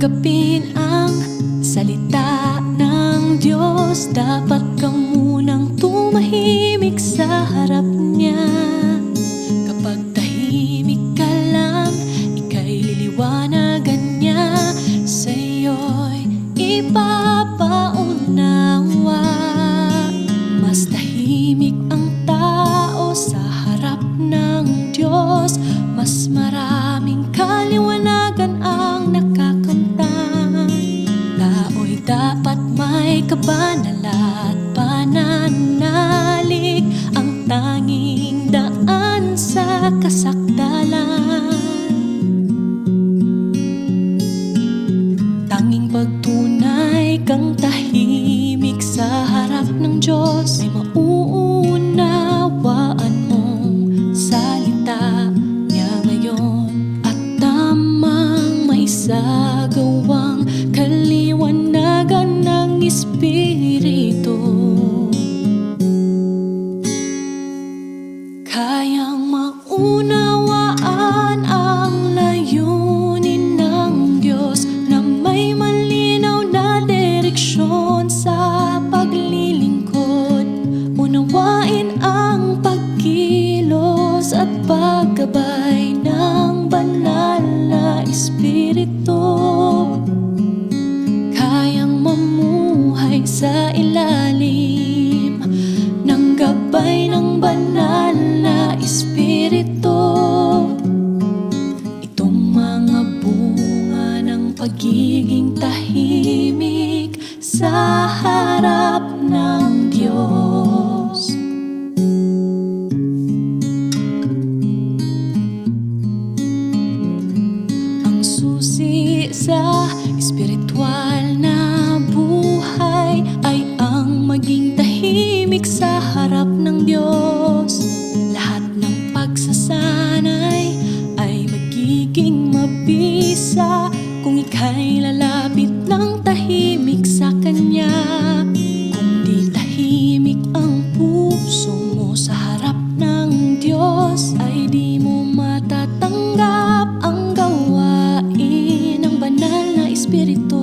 Tanggapin ang salita ng Diyos. Dapat ka munang tumahimik sa harap niya. Kapag tahimik ka lang, ika'y liliwanagan niya. Sa'yo'y ipapaunawa. Mas tahimik ang tao sa harap ng Diyos. Mas maraming kaliwanagan ang nakakamtan. Tao'y dapat may kabanala at pananalig, ang tanging daan sa kasakdalan. Tanging pagtunay kang tahimik sa harap ng Diyos, ay mauunawaan mong salita niya ngayon, at tamang maisagawang kaliwanagan ng Espiritu. Kayang maunawaan ang layunin ng Diyos, na may malinaw na direksyon sa paglilingkod. Unawain ang pagkilos at paggabay ng banal na Espiritu. Kayang mamuhay sa ilalim ng gabay ng banal na Espiritu. Itong mga bunga ng pagiging tahimik sa harap ng Diyos. Ang susi sa espiritual na buhay ay ang maging tahimik sa harap ng Diyos. Lahat ng pagsasanay ay magiging mabisa kung ika'y lalapit ng tahimik sa Kanya. Kung di tahimik ang puso mo sa harap ng Diyos, ay di mo matatanggap ang gawain ng banal na Espiritu.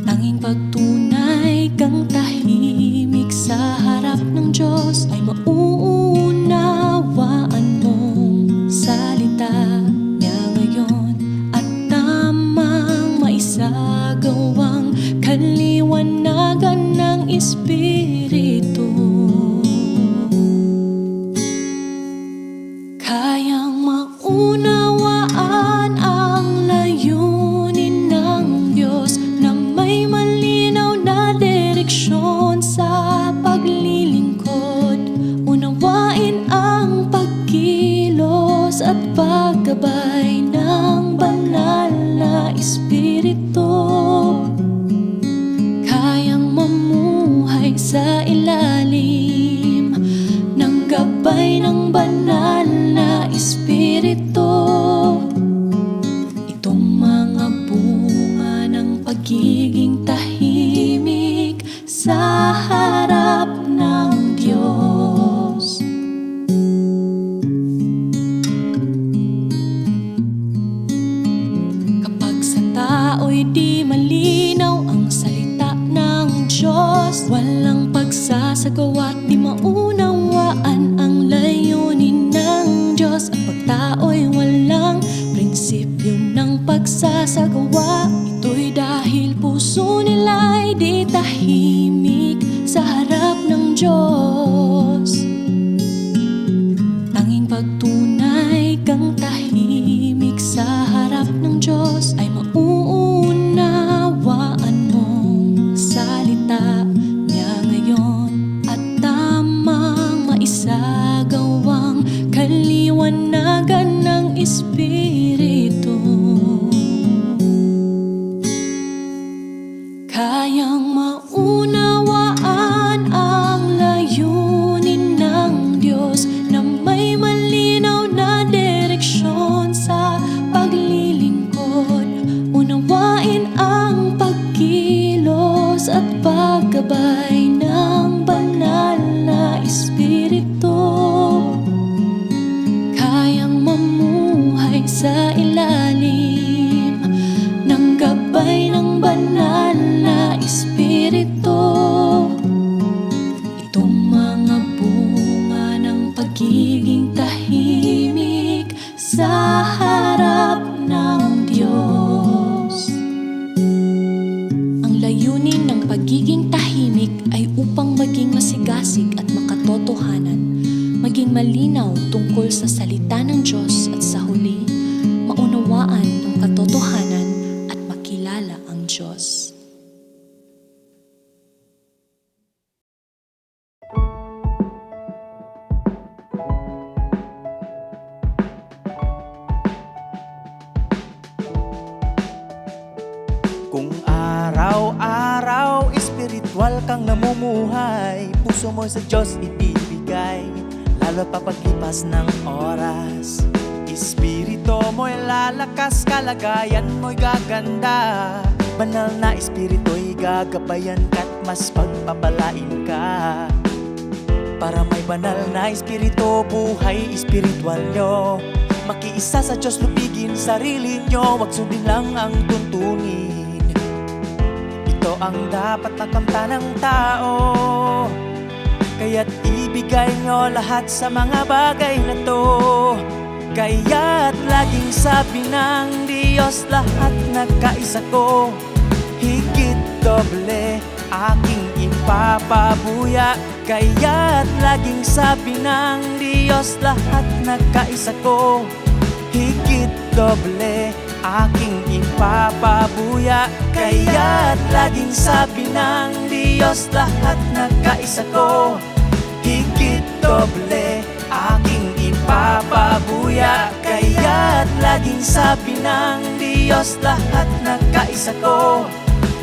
Tanging pagtunay kang tahimik sa harap ng Diyos, ay mauunawaan mong salita niya ngayon, at tamang maisagawang kaliwanagan ng Espiritu. Kayang maunawaan ang layunin ng Diyos, na may malinaw na direksyon sa paglilingkod. Unawain ang pagkilos at paggabay ng banal na Espiritu. Kayang mamuhay sa ilalim ng gabay ng banal na Espiritu. Itong mga bunga ng pagiging tahimik sa harap ng Diyos. Kapag sa tao'y di malinaw ang salita ng Diyos, walang pagsasagawa at di maunawaan ang layunin ng Diyos. At pag tao'y walang prinsipyo ng pagsasagawa, ito'y dahil puso nila'y di tahimik sa harap ng Diyos. Tanging pagtunay kang tahimik sa harap ng Diyos, ay mauunawaan mong salita niya ngayon, at tamang maisagawang kaliwanagan ng Espiritu. Kayang maunawaan ang layunin ng Diyos, na may malinaw na direksyon sa paglilingkod. Unawain ang pagkilos at paggabay ng banal na Espiritu. Kayang mamuhay sa ilalim katotohanan, maging malinaw tungkol sa salita ng Diyos at sa huli, maunawaan ang katotohanan at makilala ang Diyos. Kung araw-araw espiritual kang namumuhay, puso mo sa Diyos ibibigay, lalo pa paglipas ng oras. Espiritu mo'y lalakas, kalagayan mo'y gaganda. Banal na espiritu'y gagabayan ka't mas pagpapalain ka. Para may banal na espiritu, buhay espiritual nyo. Makiisa sa Diyos, lupigin sarili nyo, wag sundin lang ang tuntunin. Ito ang dapat nakamta ng tao, kaya't ibigay nyo lahat sa mga bagay na to. Kaya't laging sabi ng Diyos, lahat nagkaisa ko, higit doble aking ipapabuya. Kaya't laging sabi ng Diyos, lahat nagkaisa ko, higit doble aking ipapabuya. Kaya't laging sabi ng Diyos, lahat nagkaisa ko, higit doble aking ipapabuya. Kaya't laging sabi ng Diyos, lahat nagkaisa ko,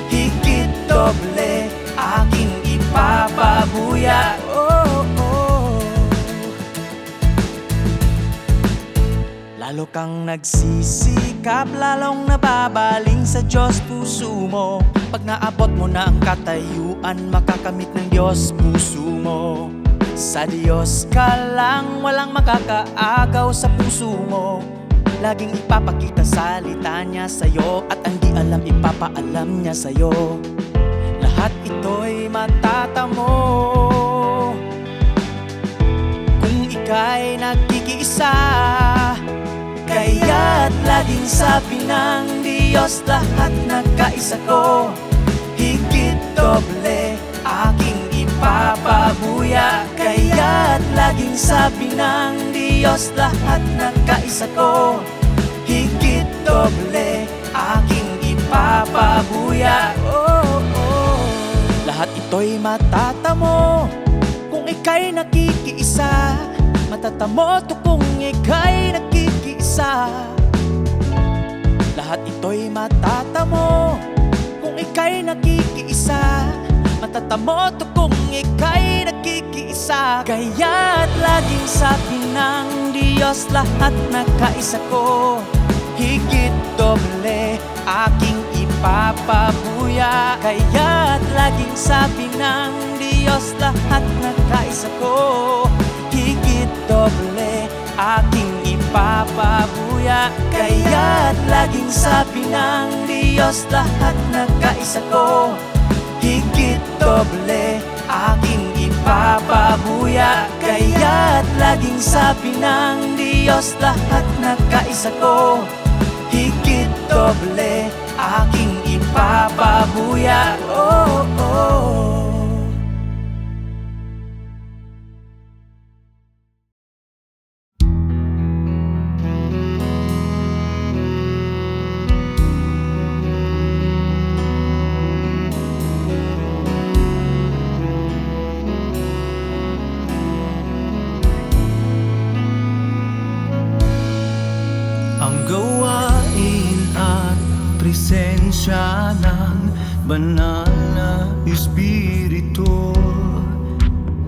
higit doble aking ipapabuya. Oh, oh. Lalo kang nagsisikap, lalong nababaling sa Diyos puso mo. Pag naabot mo na ang katayuan, makakamit ng Diyos puso mo. Sa Diyos ka lang, walang makakaagaw sa puso mo. Laging ipapakita salita niya sa'yo, at ang di alam ipapaalam niya sa'yo. Lahat ito'y matatamo kung ika'y nagkikiisa. Kaya't laging sabi ng Diyos, lahat nagkaisa ko, higit doble aking ipapabuya. Kaya't laging sabi ng Diyos, lahat nagkaisa ko, higit doble aking ipapabuya. Oh, oh. Lahat ito'y matatamo kung ika'y nakikiisa. Matatamo to kung ika'y nakikiisa. Lahat ito'y matatamo kung ika'y nakikiisa. Matatamo to kung ika'y nakikiisa. Kaya't laging sabi ng Diyos, lahat nagkaisa ko, higit doble aking ipapabuya. Kaya't laging sabi ng Diyos, lahat nagkaisa ko, higit doble aking ipapabuya. Kaya't laging sabi ng Diyos, lahat nagkaisa ko, higit doble aking ipapabuya. Kaya't laging sabi ng Diyos, lahat nagkaisa ko, higit doble aking ipapabuya. Oh, oh. Ang gawain at presensya ng banal na Espiritu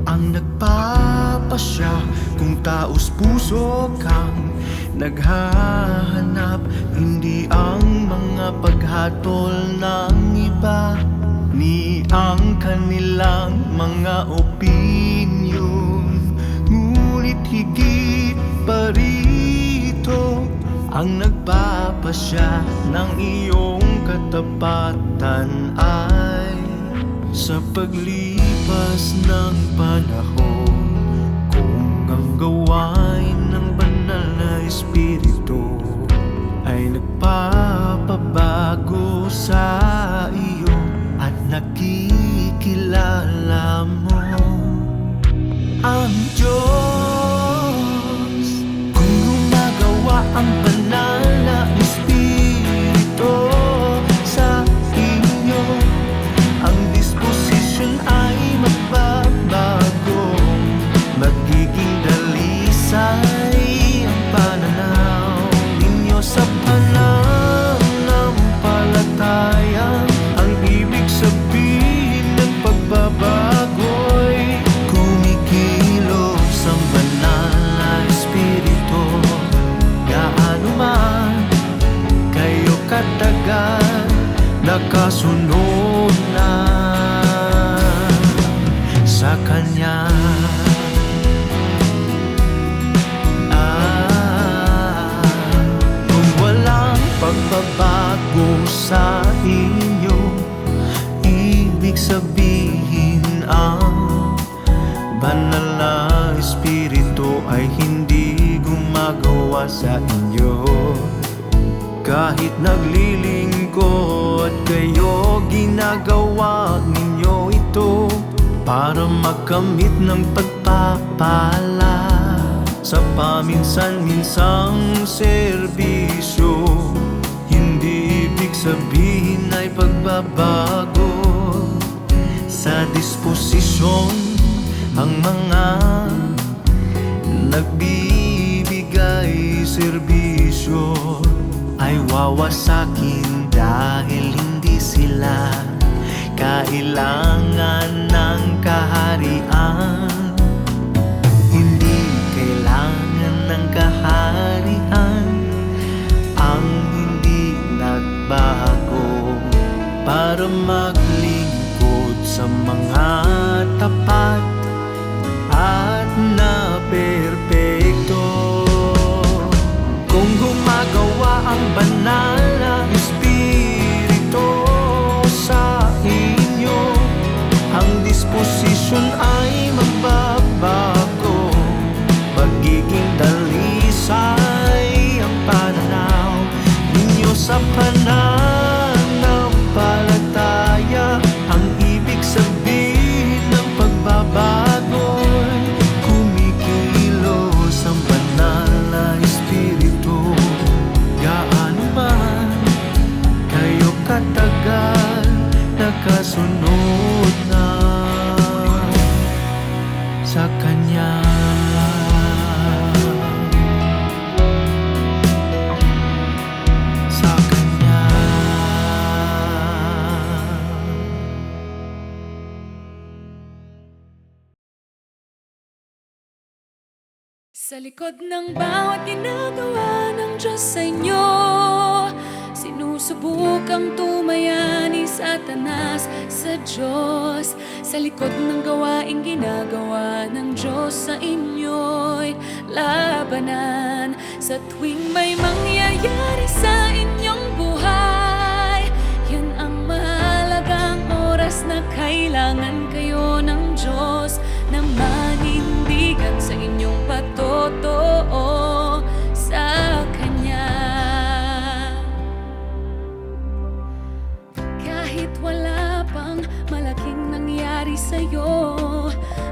ang nagpapasya kung taos puso kang naghahanap, hindi ang mga paghatol ng iba, ni ang kanilang mga opinyon. Ngunit higit pa rito, ang nagpapasya ng iyong katapatan ay sa paglipas ng panahon, kung ang gawain ng banal na Espiritu ay nagpapabago sa iyo at nakikilala mo ang banal na Espiritu sa inyo. Ang disposisyon ay magbabago, magiging dalisay ang pananaw ninyo sa pananampalataya. Ang ibig sabihin ng pagbabago'y kumikilos ang banal na Espiritu. Gaano man kayo katagal nakasunod na sa Kanya. Kung walang pagbabago sa inyo, ibig sabihin ang banal na Espiritu ay hindi gumagawa sa inyo. Kahit naglilingkod kayo, ginagawa ninyo ito para magkamit ng pagpapala sa paminsan-minsang serbisyo. Hindi ibig sabihin ay pagbabago sa disposisyon. Ang mga nagbibigay serbisyo ay wawasakin dahil hindi sila kailangan ng kaharian. Hindi kailangan ng kaharian ang hindi nagbago para maglingkod sa mga tapat at na perpekto. Kung gumagawa ang banal na Espiritu sa inyo, ang disposisyon ay magbabago, magiging dalisay ang pananaw ninyo sa pananampalataya. Ang ibig sabihin ng pagbabago'y kumikilos ang banal na Espiritu. Gaano man kayo katagal nakasunod na sa Kanya. Sa Kanya. Sa likod ng bawat ginagawa ng Diyos sa inyo, sinusubukang tumaya ni Satanas sa Diyos. Sa likod ng gawaing ginagawa ng Diyos sa inyo'y labanan. Sa tuwing may mangyayari sa inyong buhay, yan ang mahalagang oras na kailangan kayo ng Diyos na manindigan sa inyong patotoo sa Kanya. Kahit wala pang malaking nangyari sa'yo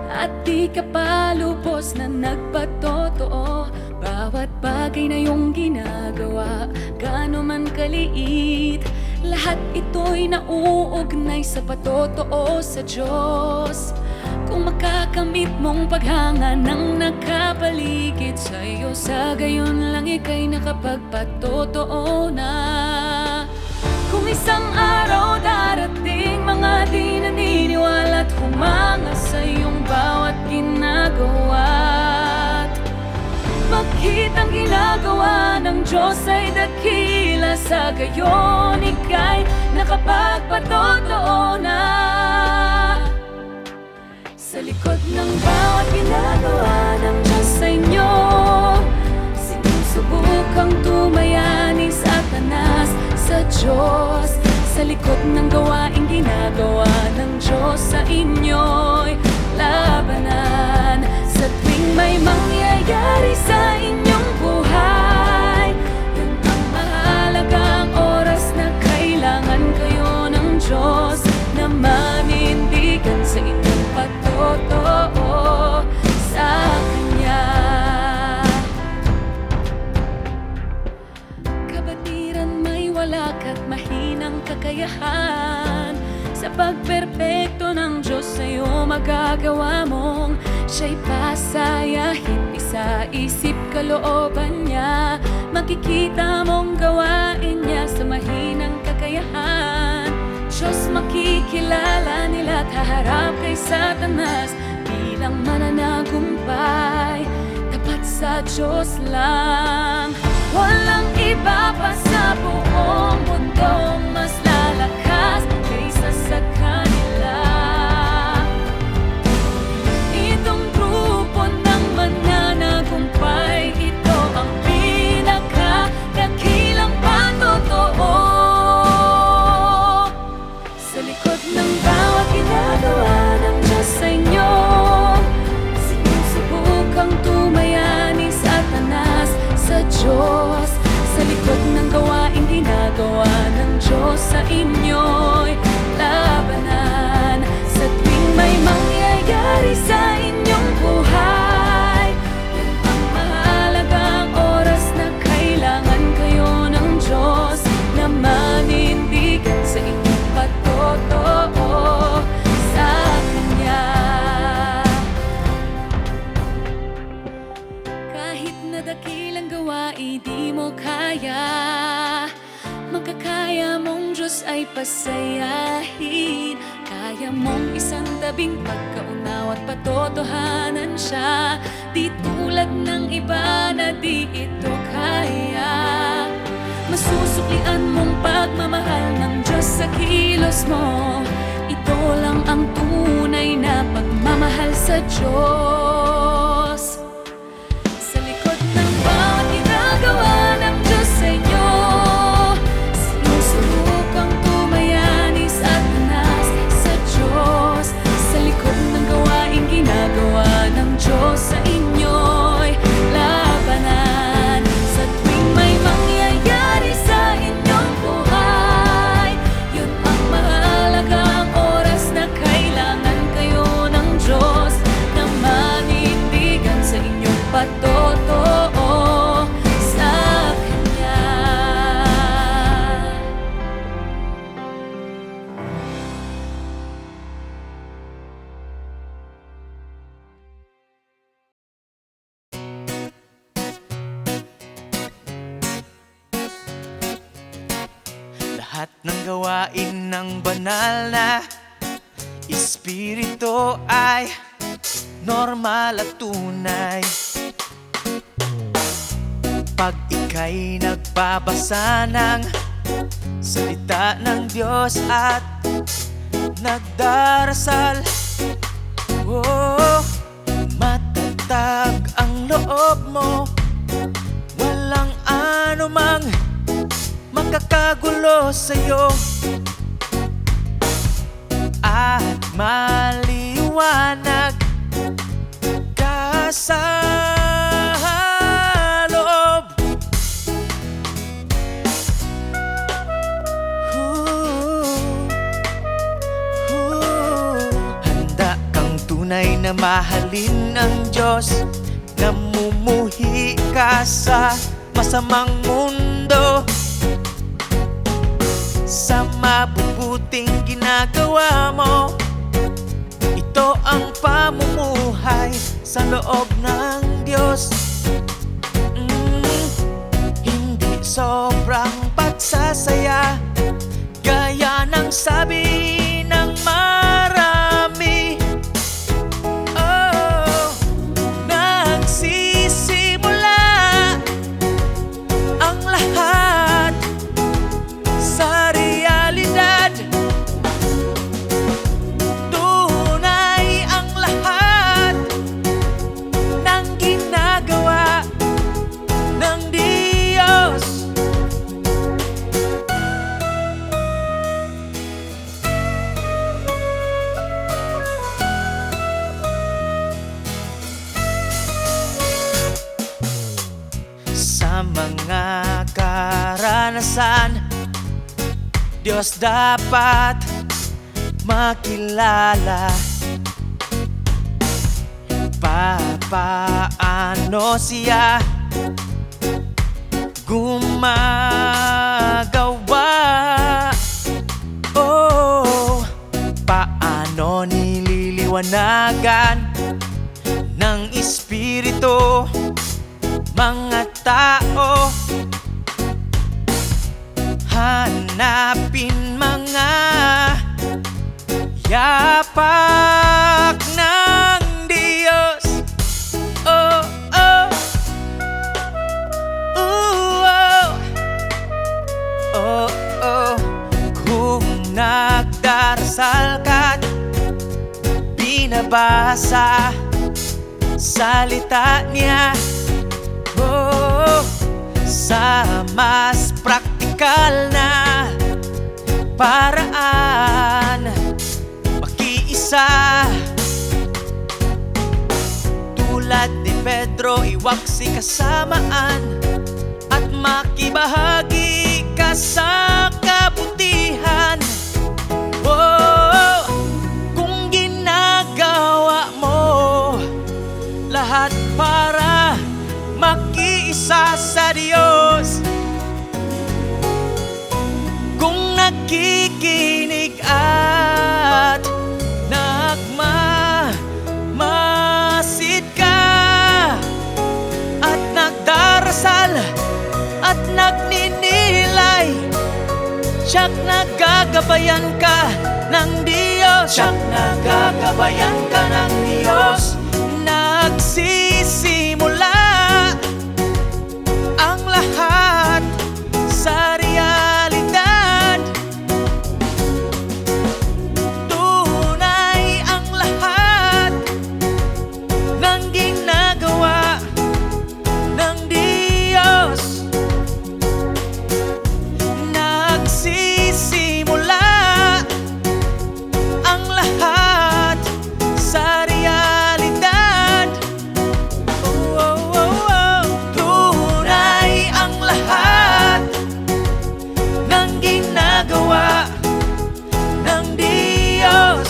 at di ka pa lubos na nagpatotoo, bawat bagay na iyong ginagawa, gaano man kaliit, lahat ito'y nauugnay sa patotoo sa Diyos. Kung makakamit mong paghanga ng nakapaligid sa'yo, sa gayon lang ika'y nakapagpatotoo na. Kung isang araw darating, mga di naniniwala't humanga sa iyong bawat ginagawa't makitang ginagawa ng Diyos ay dakila, sa gayon ika'y nakapagpatotoo na. Sa likod ng bawat ginagawa ng Diyos sa inyo, sinusubukang tumaya ni Satanas sa Diyos. Sa likod ng gawaing ginagawa ng Diyos sa inyo'y labanan. Sa tuwing may mangyayari sa inyong buhay, yun ang mahalagang oras na kailangan kayo ng Diyos na manindigan sa inyong patotoo sa Kanya. magagawa mong siya'y pasayahin. Isa isip kalooban niya, makikita mong gawain niya sa mahinang kakayahan. Diyos, makikilala nila at haharap kay Satanas bilang mananagumpay. Tapat sa Diyos lang, walang iba pa sa buong mundong mas lalakas kaysa sa kanila. Itong grupo ng mananagumpay, ito ang pinakadakilang patotoo. Sa likod ng bawat ginagawa ng Diyos sa inyo, sinusubukang tumaya ni Satanas sa Diyos. Sa likod ng gawaing ginagawa ng Diyos sa inyo'y labanan. Sa tuwing may mangyayari sa inyong buhay, yan ang mahalagang oras na kailangan kayo ng Diyos na manindigan sa inyong patotoo sa Kanya. Kahit na dakilang gawain di mo kaya, magkakaya mong Diyos ay pasayahin. Kaya mong isang tabing pagkaunawa at patotohanan siya, di tulad ng iba na di ito kaya. Masusuklian mong pagmamahal ng Diyos sa kilos mo, ito lang ang tunay na pagmamahal sa Diyos. Sa likod ng bawat ginagawa ng Diyos sa inyo, sinusubukang tumaya ni Satanas sa Diyos. Sa likod ng gawaing ginagawa ng Diyos sa inyo'y labanan. Sa tuwing may mangyayari sa inyong buhay, yun ang mahalagang oras na kailangan kayo ng Diyos na manindigan sa inyong patotoo sa Kanya. Lahat ng gawain ng banal na espiritu ay normal at tunay. Pag ika'y nagbabasa ng salita ng Diyos at nagdarasal, oh, matatag ang loob mo, walang anumang makakagulo sa'yo, at maliwanag ka sa loob. Handa kang tunay na mahalin ng Diyos, namumuhi ka sa masamang mundo. Sa mabubuting ginagawa mo, ito ang pamumuhay sa loob ng Diyos. Hindi sobrang pagsasaya, gaya ng sabi ng marami. Oh, nagsisimula ang lahat sa realidad. Tunay ang lahat ng ginagawa ng Diyos. Sa mga karanasan, Diyos dapat makilala. Paano siya gumagawa? Oh, paano nililiwanag paliwanagan ng Espiritu, mga tao, hanapin mga yapak ng Diyos. Oh, oh, oh, oh, oh. Kung nagdarasal ka't binabasa salita niya, oh, sa mas praktikal na paraan, makiisa tulad ni Pedro, iwaksi kasamaan at makibahagi ka sa kabutihan. Oh, kung ginagawa mo lahat para makiisa sa Diyos, kung nakikinig at nagmamasid ka at nagdarasal at nagninilay, tiyak nagagabayan ka ng Diyos, tiyak nagagabayan ka ng Diyos. Nagsisimula ang lahat sa realidad, tunay ang lahat ng ginagawa ng Diyos. Nagsisimula ang lahat sa realidad, oh, oh, oh, oh. Tunay ang lahat ng ginagawa ng Diyos.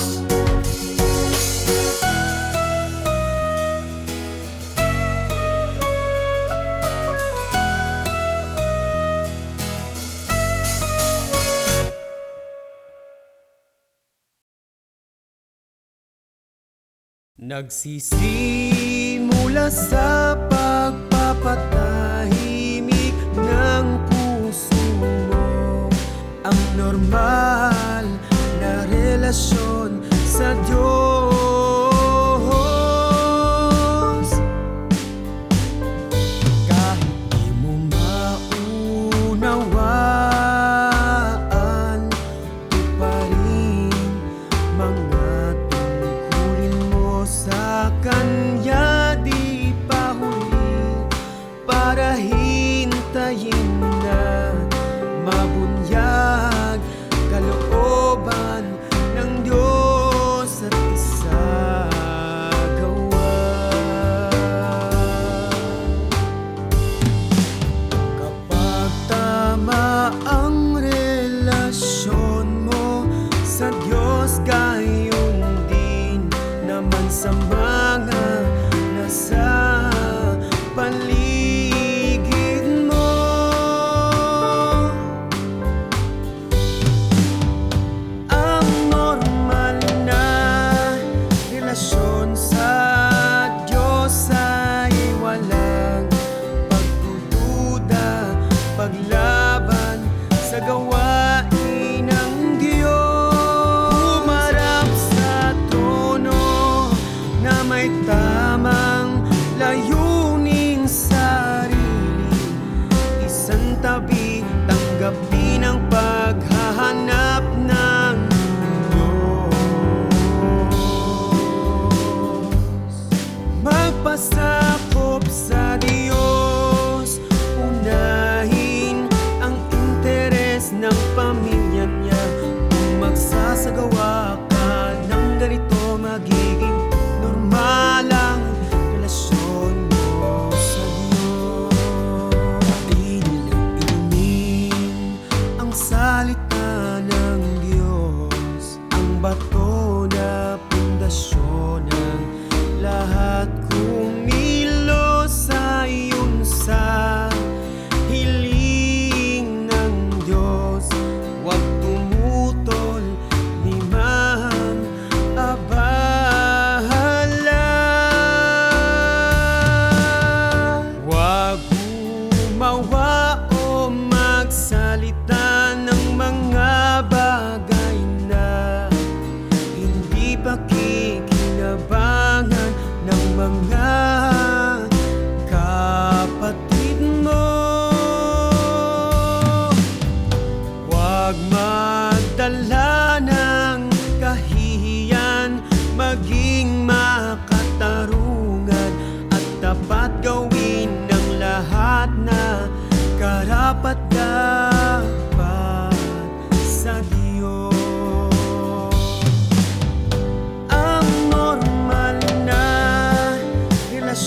Nagsisimula sa pagpapatahimik ng puso mo ang normal na relasyon sa Diyos. Kahit di mo maunawaan, tuparin mga tungkulin mo sa Kanya, di pa huli para hintayin na mabunyag kalooban ng Diyos sa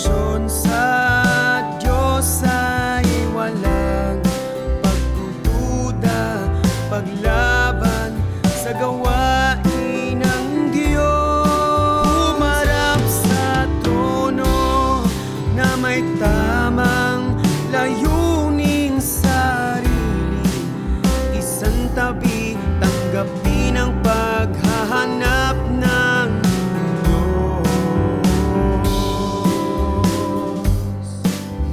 relasyon sa Diyos ay walang pagdududa, paglaban sa gawain ng Diyos. Humarap sa trono na may tamang layuning sarili, isang tabi, tanggapin ang paghahanap ng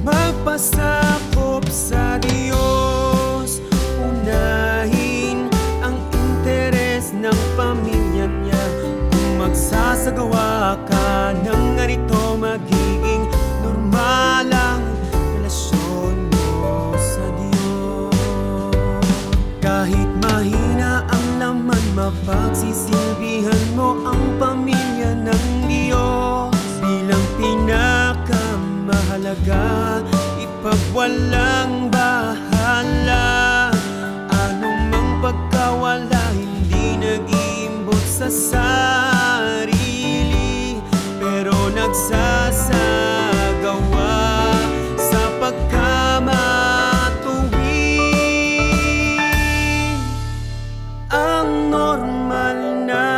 magpasakop sa Diyos, unahin ang interes ng pamilya niya. Kung magsasagawa ka ng ganito, magiging normal ang relasyon mo sa Diyos. Kahit mahina ang laman, mapagsisilbihan mo ang pamilya ng Diyos bilang pinakamahalaga, ipagwalang bahala. Anumang pagkawala, hindi nag-iimbot sa sarili, pero nagsasagawa sa pagkamatuwid. Ang normal na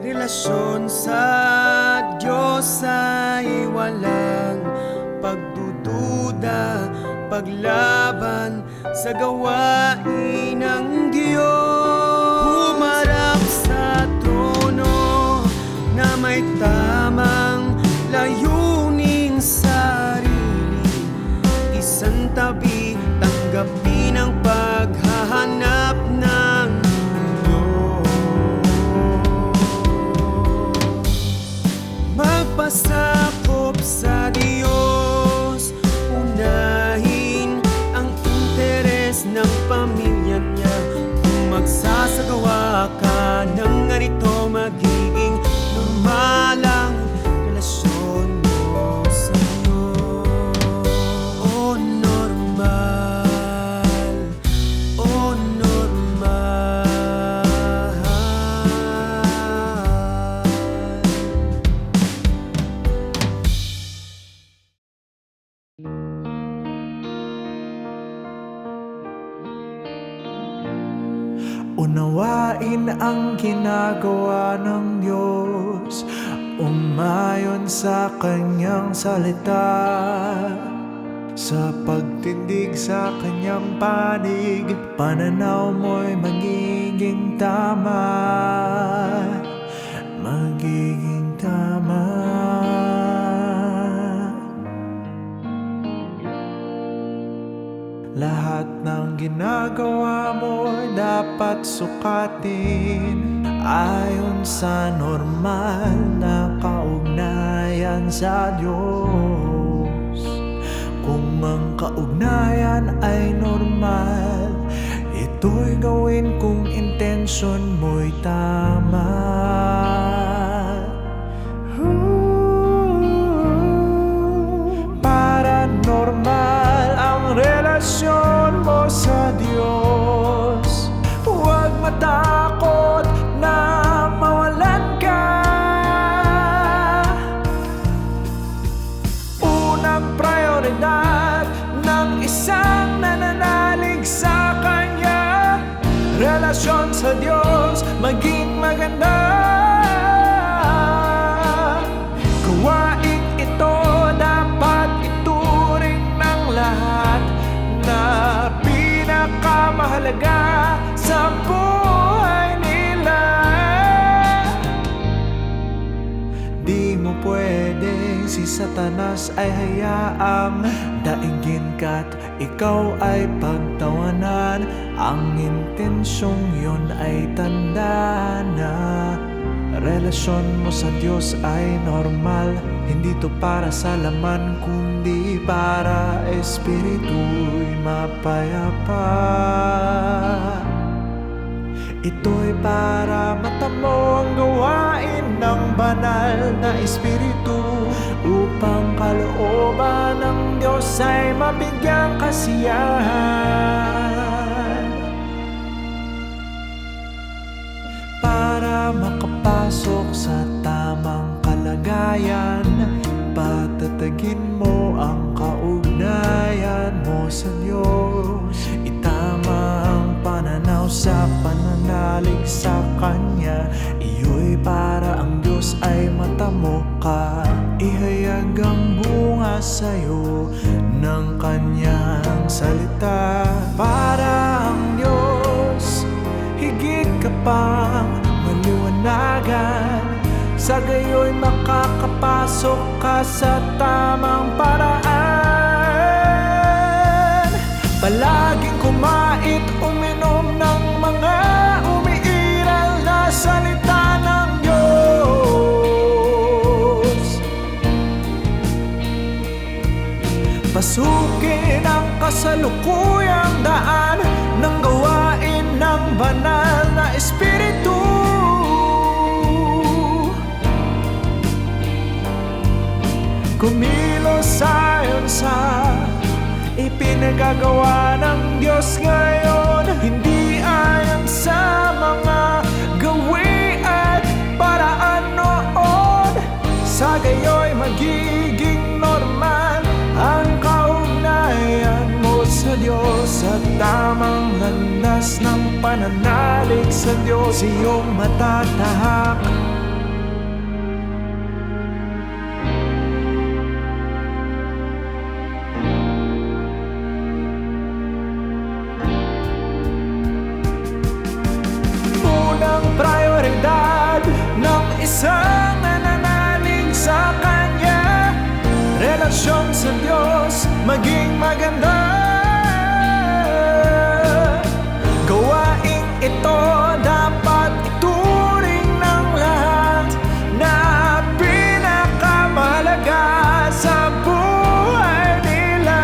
relasyon sa Diyos ay walang pagdududa, paglaban sa gawain ng Diyos. Humarap sa trono na may tamang layuning sarili, isang tabi, tanggapin ang paghahanap ng magpasakop sa Diyos, unahin ang interes ng pamilya niya. Kung magsasagawa ka ng ganito, magiging normal ang relasyon mo sa Diyos. Oh normal, oh normal. Unawain ang ginagawa ng Diyos, umayon sa Kanyang salita, sa pagtindig sa Kanyang panig, pananaw mo'y magiging tama, magiging tama. Lahat ng ginagawa mo dapat sukatin ayon sa normal na kaugnayan sa Diyos. Kung ang kaugnayan ay normal, ito'y gawin kung intensyon mo'y tama. Paranormal ang relasyon mo sa Diyos. Huwag matakot na mawalan ka. Unang prioridad ng isang nananalig sa Kanya, relasyon sa Diyos maging maganda. Gawain ito dapat ituring ng lahat na pinakamahalaga sa buhay nila. Di mo pwedeng si Satanas ay hayaang daigin ka't ikaw ay pagtawanan. Ang intensyong yun ay tanda na relasyon mo sa Diyos ay normal. Hindi to para sa laman, kundi para espiritu'y mapayapa. Ito'y para matamo ang gawain ng banal na espiritu, upang kalooban ng Diyos ay mabigyang kasiyahan. Para makapasok sa tamang kalagayan, bata't Tatagin mo ang kaugnayan mo sa Diyos. Itama ang pananaw sa pananalig sa Kanya. Iyo'y para ang Diyos ay matamo ka. Ihayag ang bunga sa'yo ng Kanyang salita. Para ang Diyos, higit ka pang maliwanagan. Sa gayo'y makakapasok ka sa tamang paraan. Palaging kumait, uminom ng mga umiiral na salita ng Diyos. Pasukin ang kasalukuyang daan ng gawain ng banal na Espiritu. Kumilos ayon sa ipinagagawa ng Diyos ngayon, hindi ayon sa mga gawi at paraan noon. Sa gayo'y magiging normal ang kaugnayan mo sa Diyos at tamang landas ng pananalig sa Diyos iyong matatahak. Prioridad ng isang nananalig sa Kanya, relasyon sa Diyos maging maganda. Gawaing ito dapat ituring ng lahat na pinakamahalaga sa buhay nila.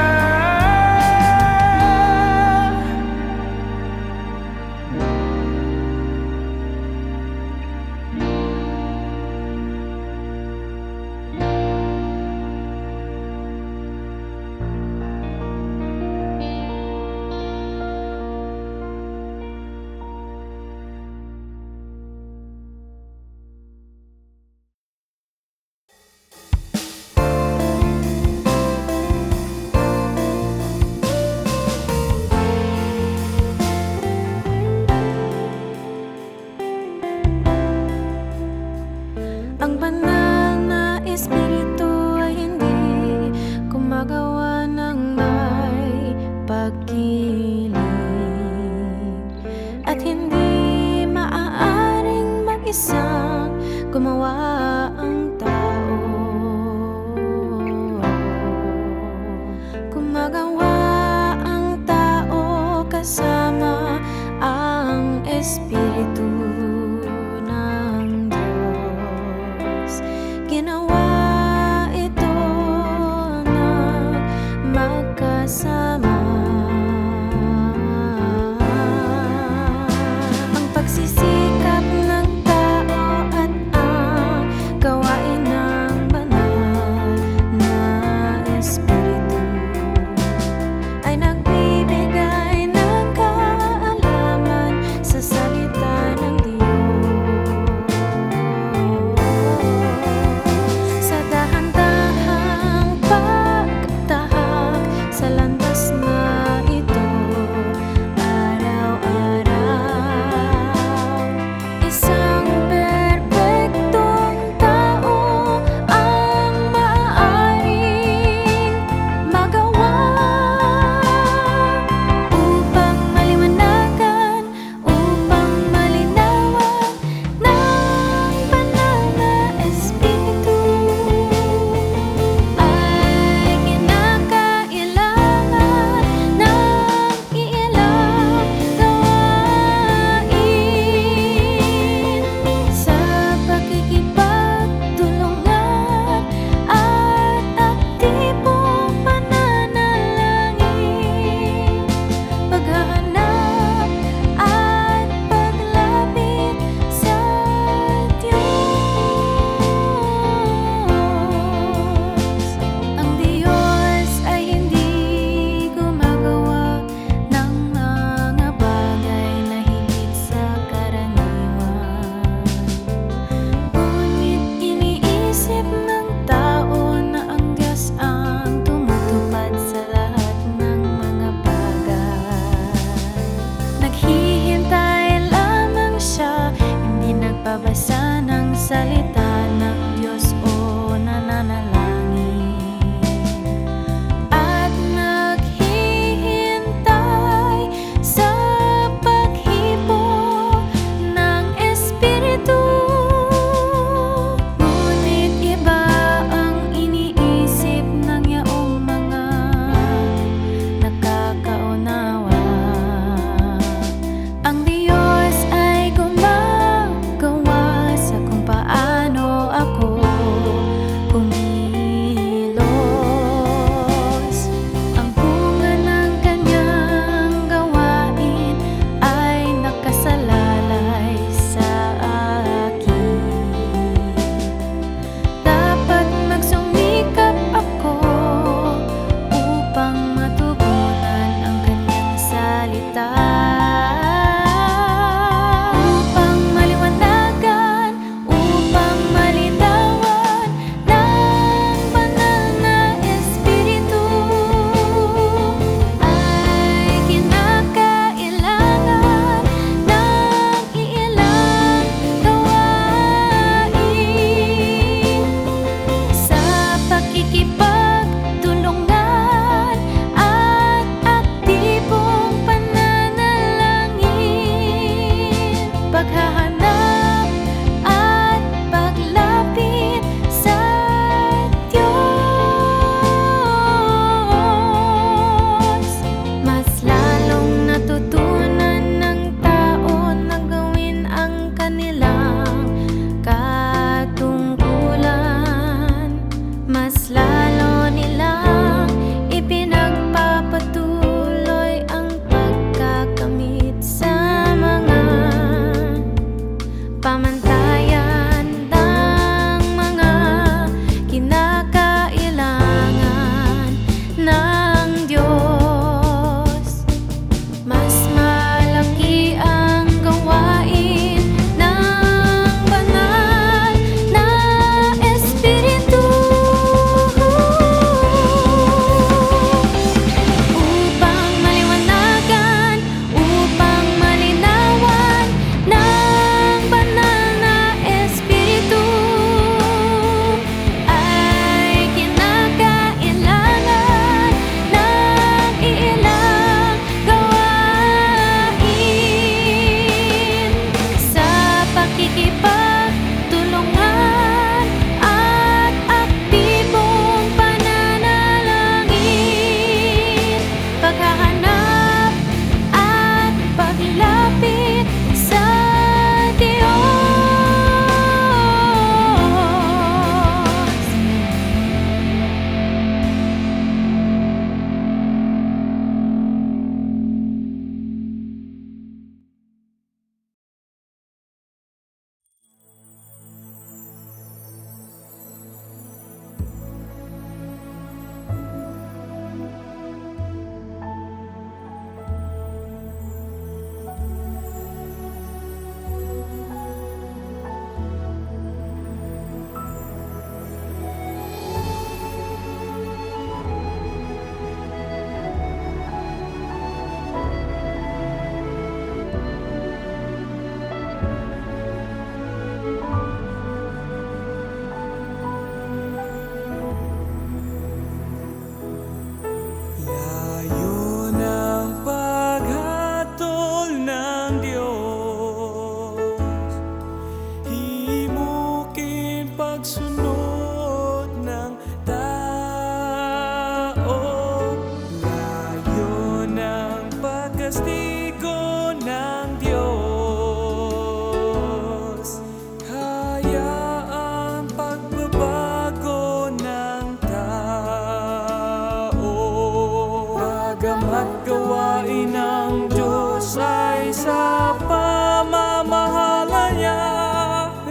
Layo ng pagkastigo ng Diyos, hayaang pagbabago ng tao. Bagamat gawain ng Diyos ay sa pamamahala niya,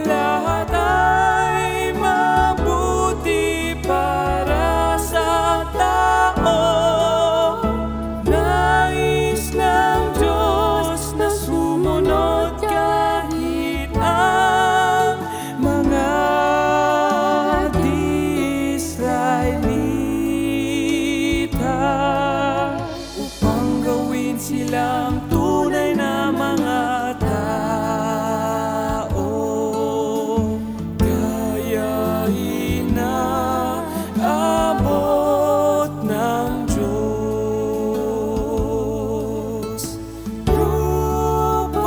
lahat ay mabuti para sa tao. Nais ng Diyos na sumunod kahit ang mga Israelita, upang gawin silang tunay na mga tao. Gayahin na abot ng Diyos, lupaing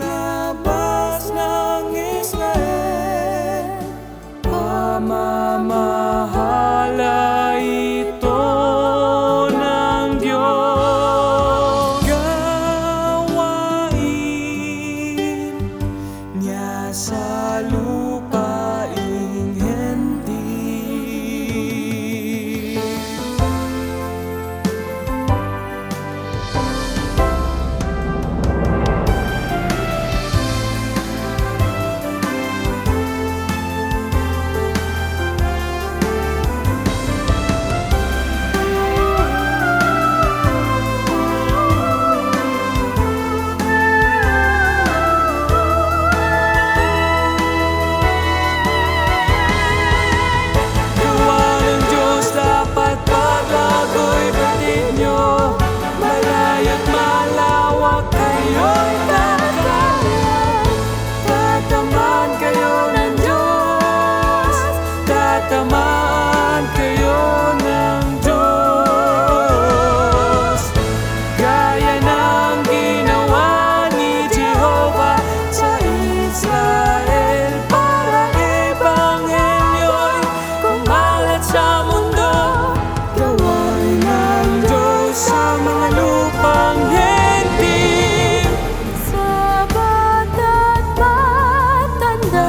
labas ng Israel, pamamahala ito ng Diyos. Gawain niya sa lupaing hentil. Gawa ng Diyos, dapat paglago'y batid nyo. Malayo't malawak kayo'y tatamaan. Tatamaan kayo ng Diyos, tatamaan kayo ng Diyos. Gaya ng ginawa ni Jehovah sa Israel, para ebanghelyo'y kumalat sa mundo. Gawain ng Diyos sa mga lupang hentil. Sa bata't matanda,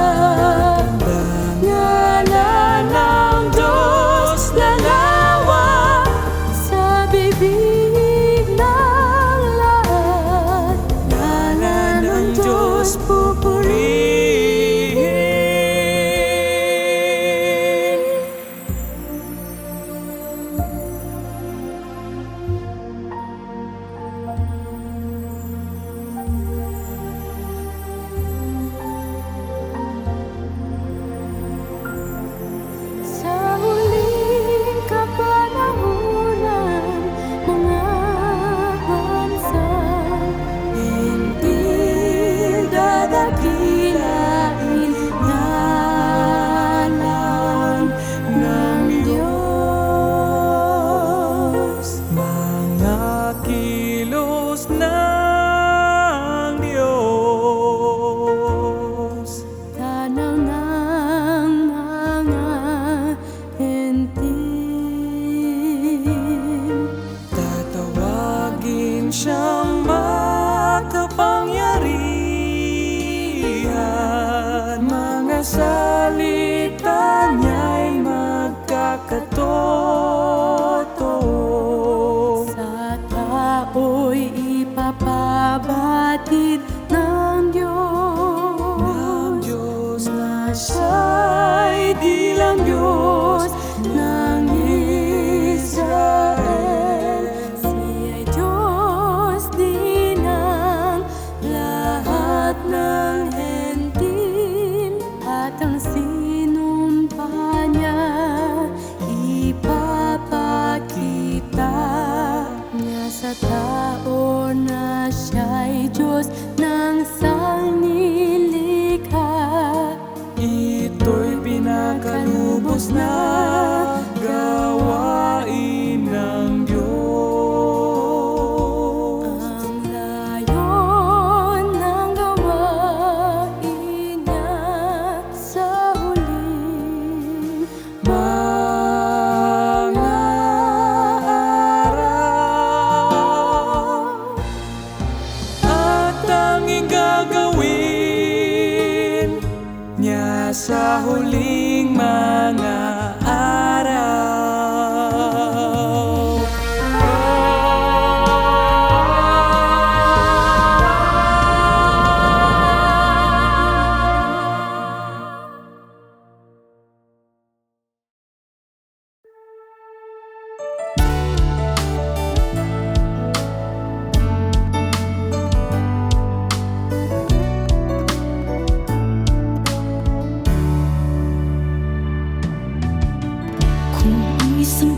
ngalan ng Diyos lalawa sa bibig ng lahat. Ngalan ng Diyos pupurihin. Sa huling kapanahunan, mga bansa, hindi dadakilain ngalan ng Diyos. Mga kilos ng Diyos, Tanaw ng mga hentil, tatawagin siyang makapangyarihan. Mga salita niya'y magkakatotoo. sa tao'y ipapabatid ng Diyos, Na siya'y di lang Diyos ng Israel. Siya'y Diyos din ng lahat ng hentil, at ang sinumpa niya ipapakita niya sa tao na siya'y Diyos ng sanglilikha. ito'y pinakalubos na gawain ng Diyos. Ang layo ng gawain niya sa huli. Mag Isang